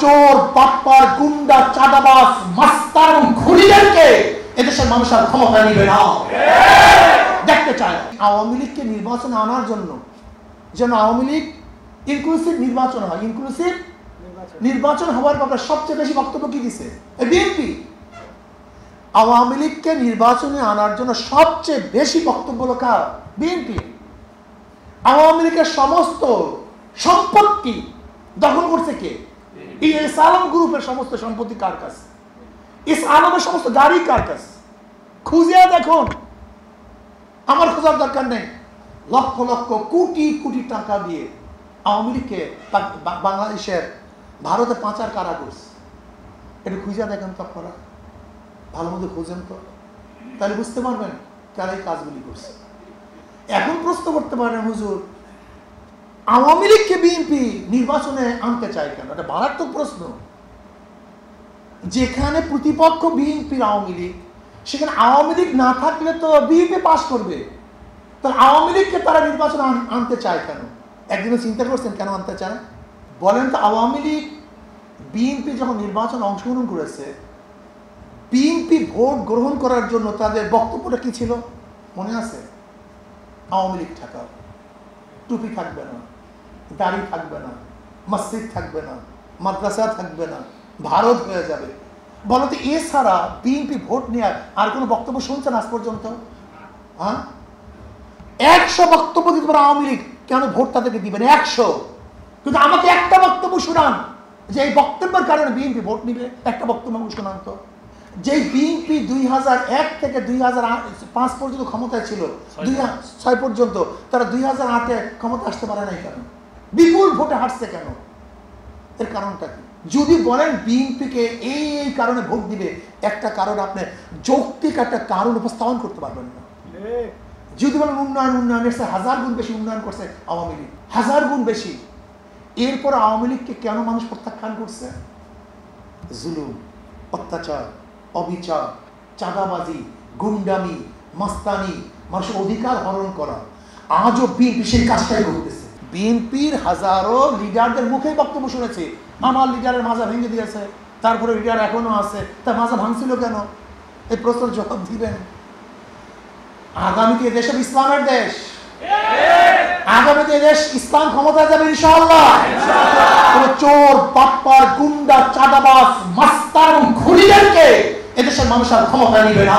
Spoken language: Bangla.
চোর, বাটপার, গুন্ডা, চাঁদাবাজ, মাস্তান এবং খুনিদেরকে এদেশের মানুষ আর ক্ষমতা নিবে না, দেখতে চায়। আওয়ামী লীগকে নির্বাচনে আনার জন্য যেন আওয়ামী লীগ ইনক্লুসিভ নির্বাচন হয়, ইনক্লুসিভ নির্বাচন হওয়ার ব্যাপারে সবচেয়ে বেশি বক্তব্য কি দিছে বিএনপি। আওয়ামী লীগকে নির্বাচনে আনার জন্য সবচেয়ে বেশি বক্তব্য লোকা বিএনপি। আওয়ামী লীগের সমস্ত সম্পত্তি দখল করছে কে? এস আলম গ্রুপের সমস্ত সম্পত্তি কার কাছে? এস আলমের সমস্ত গাড়ি কার কাছে? খুঁজে দেখুন, আমার খোঁজার দরকার নেই। লক্ষ লক্ষ কোটি কোটি টাকা দিয়ে আওয়ামী লীগকে বাংলাদেশের ভারতে পাচার কারা করছে, একটু খুঁজে দেখেন তো আপনারা, ভালো মতো খুঁজেন তো, তাহলে বুঝতে পারবেন কারা এই কাজগুলি করছে। এখন প্রশ্ন করতে পারেন, হুজুর আওয়ামী লীগকে বিএনপি নির্বাচনে আনতে চায় কেন? এটা মারাত্মক প্রশ্ন। যেখানে প্রতিপক্ষ বিএনপির আওয়ামী লীগ, সেখানে আওয়ামী লীগ না থাকলে তো বিএনপি পাস করবে, তাহলে আওয়ামী লীগকে তারা নির্বাচনে আনতে চায় কেন? একদিনে চিন্তা করছেন কেন আনতে চায়? বলেন তো, আওয়ামী লীগ বিএনপি যখন নির্বাচনে অংশগ্রহণ করেছে, বিএনপি ভোট গ্রহণ করার জন্য তাদের বক্তব্যটা কি ছিল মনে আছে? আওয়ামী লীগ ঠেকাও, টুপি থাকবে না, দাড়ি থাকবে না, মসজিদ থাকবে না, মাদ্রাসা থাকবে না, ভারত হয়ে যাবে। বলো তো, এছাড়া বিএনপি ভোট নেওয়ার আর কোনো বক্তব্য শুনছেন আজ পর্যন্ত? হ্যাঁ, 100 বক্তব্য দিতে পারে আওয়ামী লীগ, কেন ভোট তাদেরকে দিবেন 100? কিন্তু আমাকে একটা বক্তব্য শোনান যে এই বক্তব্যের কারণে বিএনপি ভোট নিবে, একটা বক্তব্য শোনান তো। যে বিএনপি 2001 থেকে 2005 পর্যন্ত ক্ষমতায় ছিল, 2006 পর্যন্ত, তারা 2008-এ ক্ষমতা আসতে পারে নাই কেন? বিপুল ভোটে হারছে কেন? এর কারণটা কি? যদি বলেন বিএনপিকে এই কারণে ভোট দিবে, একটা কারণ আপনি যৌক্তিক একটা কারণ উপস্থাপন করতে পারবেন না। যদি বলেন উন্নয়নের 1000 গুণ বেশি উন্নয়ন করছে আওয়ামী লীগ, 1000 গুণ বেশি, এরপর আওয়ামী লীগকে কেন মানুষ প্রত্যাখ্যান করছে? জুলুম, অত্যাচার, অবিচার, চাঁদাবাজি, গুন্ডামি, মাস্তানি, মানুষের অধিকার হরণ করা, আজও বিএনপি সেই কাজটাই করতেছে। বিএনপির হাজারো লিডারদের মুখে বক্তব্য শুনেছে, আমার লিডারের মাজা ভেঙে দিয়েছে, তারপরে লিডার এখনো আছে, তার মাজা ভাঙছিল কেন? এই প্রশ্নের জবাব দিবেন। আগামীতে দেশ ইসলামের দেশ, আগামীতে দেশ ইসলাম ক্ষমতা যাবে ইনশাআল্লাহ। কোন চোর, বাটপার, গুন্ডা, চাঁদাবাজ, মাস্তান এবং খুনিদেরকে এদেশের মানুষ আর ক্ষমতা নিবে না।